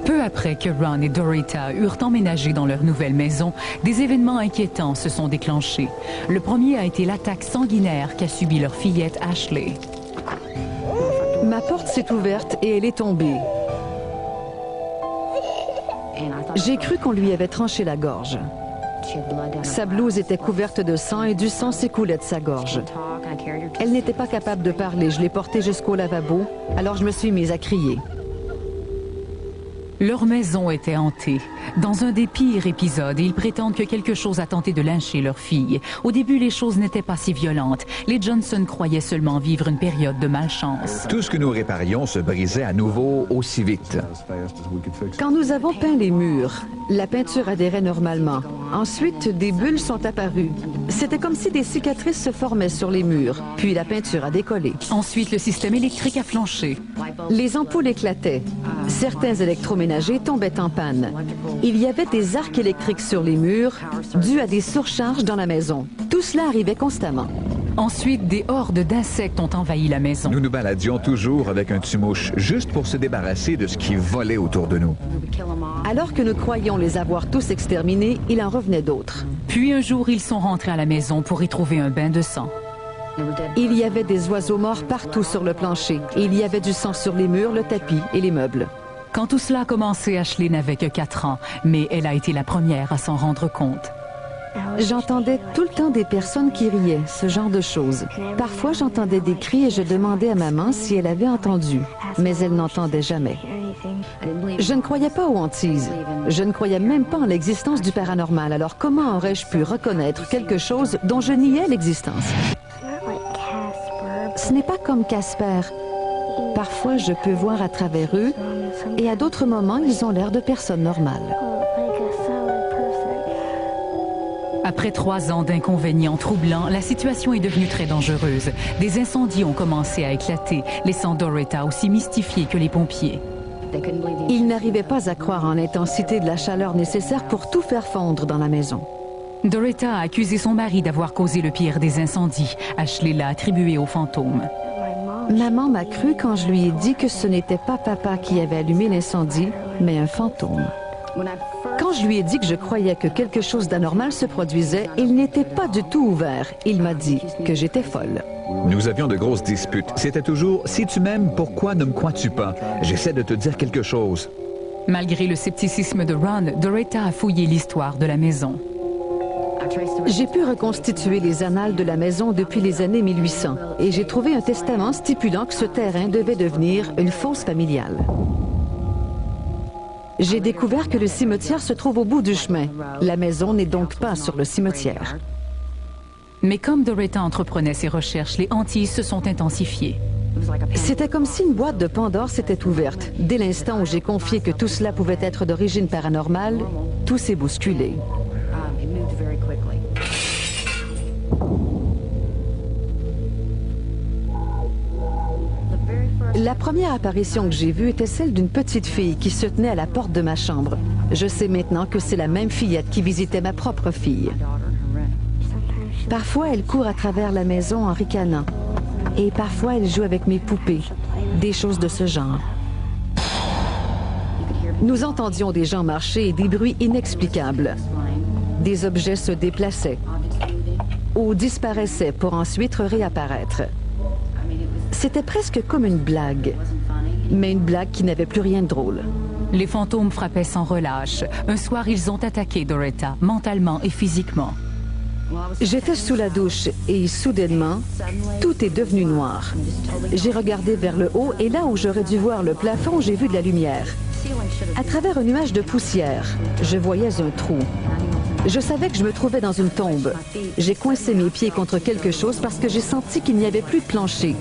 Peu après que Ron et Dorita eurent emménagé dans leur nouvelle maison, des événements inquiétants se sont déclenchés. Le premier a été l'attaque sanguinaire qu'a subie leur fillette Ashley. Ma porte s'est ouverte et elle est tombée. J'ai cru qu'on lui avait tranché la gorge. Sa blouse était couverte de sang et du sang s'écoulait de sa gorge. Elle n'était pas capable de parler. Je l'ai portée jusqu'au lavabo, alors je me suis mise à crier. Leur maison était hantée. Dans un des pires épisodes, ils prétendent que quelque chose a tenté de lyncher leur fille. Au début, les choses n'étaient pas si violentes. Les Johnson croyaient seulement vivre une période de malchance. Tout ce que nous réparions se brisait à nouveau aussi vite. Quand nous avons peint les murs, la peinture adhérait normalement. Ensuite, des bulles sont apparues. C'était comme si des cicatrices se formaient sur les murs, puis la peinture a décollé. Ensuite, le système électrique a flanché. Les ampoules éclataient. Certains électroménagers tombaient en panne. Il y avait des arcs électriques sur les murs, dus à des surcharges dans la maison. Tout cela arrivait constamment. Ensuite, des hordes d'insectes ont envahi la maison. Nous nous baladions toujours avec un tue-mouche, juste pour se débarrasser de ce qui volait autour de nous. Alors que nous croyions les avoir tous exterminés, il en revenait d'autres. Puis un jour, ils sont rentrés à la maison pour y trouver un bain de sang. Il y avait des oiseaux morts partout sur le plancher. Et il y avait du sang sur les murs, le tapis et les meubles. Quand tout cela a commencé, Ashley n'avait que 4 ans, mais elle a été la première à s'en rendre compte. J'entendais tout le temps des personnes qui riaient, ce genre de choses. Parfois, j'entendais des cris et je demandais à maman si elle avait entendu, mais elle n'entendait jamais. Je ne croyais pas aux hantises. Je ne croyais même pas en l'existence du paranormal. Alors comment aurais-je pu reconnaître quelque chose dont je niais l'existence? Ce n'est pas comme Casper. Parfois, je peux voir à travers eux et à d'autres moments, ils ont l'air de personnes normales. Après 3 ans d'inconvénients troublants, la situation est devenue très dangereuse. Des incendies ont commencé à éclater, laissant Dorita aussi mystifiée que les pompiers. Ils n'arrivaient pas à croire en l'intensité de la chaleur nécessaire pour tout faire fondre dans la maison. Dorita a accusé son mari d'avoir causé le pire des incendies. Ashley l'a attribué aux fantômes. Maman m'a cru quand je lui ai dit que ce n'était pas papa qui avait allumé l'incendie, mais un fantôme. Quand je lui ai dit que je croyais que quelque chose d'anormal se produisait, il n'était pas du tout ouvert. Il m'a dit que j'étais folle. Nous avions de grosses disputes. C'était toujours « Si tu m'aimes, pourquoi ne me crois-tu pas? J'essaie de te dire quelque chose. » Malgré le scepticisme de Ron, Dorita a fouillé l'histoire de la maison. J'ai pu reconstituer les annales de la maison depuis les années 1800 et j'ai trouvé un testament stipulant que ce terrain devait devenir une fosse familiale. J'ai découvert que le cimetière se trouve au bout du chemin. La maison n'est donc pas sur le cimetière. Mais comme Dorita entreprenait ses recherches, les hantises se sont intensifiées. C'était comme si une boîte de Pandore s'était ouverte. Dès l'instant où j'ai confié que tout cela pouvait être d'origine paranormale, tout s'est bousculé. La première apparition que j'ai vue était celle d'une petite fille qui se tenait à la porte de ma chambre. Je sais maintenant que c'est la même fillette qui visitait ma propre fille. Parfois, elle court à travers la maison en ricanant. Et parfois, elle joue avec mes poupées. Des choses de ce genre. Nous entendions des gens marcher et des bruits inexplicables. Des objets se déplaçaient ou disparaissaient pour ensuite réapparaître. C'était presque comme une blague, mais une blague qui n'avait plus rien de drôle. Les fantômes frappaient sans relâche. Un soir, ils ont attaqué Dorita, mentalement et physiquement. J'étais sous la douche et soudainement, tout est devenu noir. J'ai regardé vers le haut et là où j'aurais dû voir le plafond, j'ai vu de la lumière. À travers un nuage de poussière, je voyais un trou. Je savais que je me trouvais dans une tombe. J'ai coincé mes pieds contre quelque chose parce que j'ai senti qu'il n'y avait plus de plancher.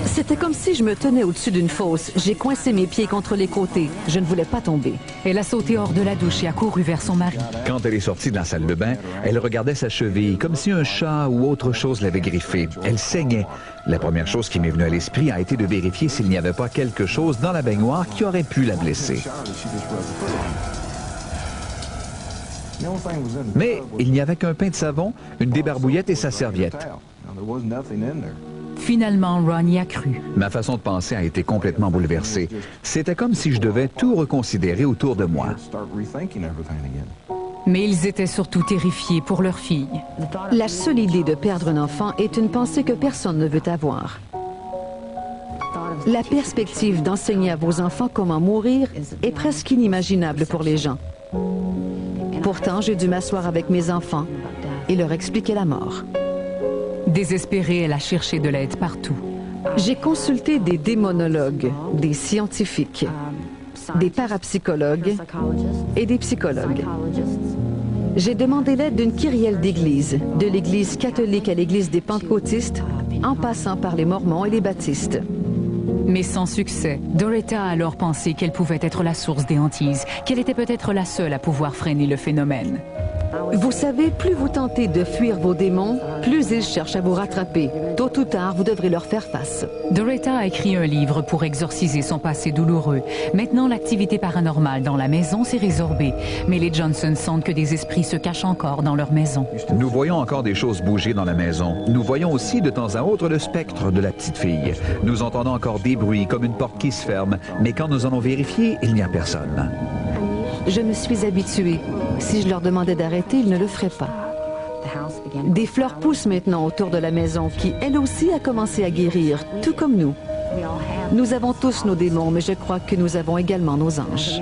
C'était comme si je me tenais au-dessus d'une fosse. J'ai coincé mes pieds contre les côtés. Je ne voulais pas tomber. Elle a sauté hors de la douche et a couru vers son mari. Quand elle est sortie de la salle de bain, elle regardait sa cheville comme si un chat ou autre chose l'avait griffée. Elle saignait. La première chose qui m'est venue à l'esprit a été de vérifier s'il n'y avait pas quelque chose dans la baignoire qui aurait pu la blesser. Mais il n'y avait qu'un pain de savon, une débarbouillette et sa serviette. Finalement, Ron y a cru. Ma façon de penser a été complètement bouleversée. C'était comme si je devais tout reconsidérer autour de moi. Mais ils étaient surtout terrifiés pour leur fille. La seule idée de perdre un enfant est une pensée que personne ne veut avoir. La perspective d'enseigner à vos enfants comment mourir est presque inimaginable pour les gens. Pourtant, j'ai dû m'asseoir avec mes enfants et leur expliquer la mort. Désespérée, elle a cherché de l'aide partout. J'ai consulté des démonologues, des scientifiques, des parapsychologues et des psychologues. J'ai demandé l'aide d'une kyrielle d'églises, de l'Église catholique à l'Église des pentecôtistes, en passant par les mormons et les baptistes. Mais sans succès, Doretta a alors pensé qu'elle pouvait être la source des hantises, qu'elle était peut-être la seule à pouvoir freiner le phénomène. Vous savez, plus vous tentez de fuir vos démons, plus ils cherchent à vous rattraper. Tôt ou tard, vous devrez leur faire face. Doretta a écrit un livre pour exorciser son passé douloureux. Maintenant, l'activité paranormale dans la maison s'est résorbée. Mais les Johnson sentent que des esprits se cachent encore dans leur maison. Nous voyons encore des choses bouger dans la maison. Nous voyons aussi de temps à autre le spectre de la petite fille. Nous entendons encore des bruits comme une porte qui se ferme. Mais quand nous allons vérifier, il n'y a personne. Je me suis habituée. Si je leur demandais d'arrêter, ils ne le feraient pas. Des fleurs poussent maintenant autour de la maison qui, elle aussi, a commencé à guérir, tout comme nous. Nous avons tous nos démons, mais je crois que nous avons également nos anges.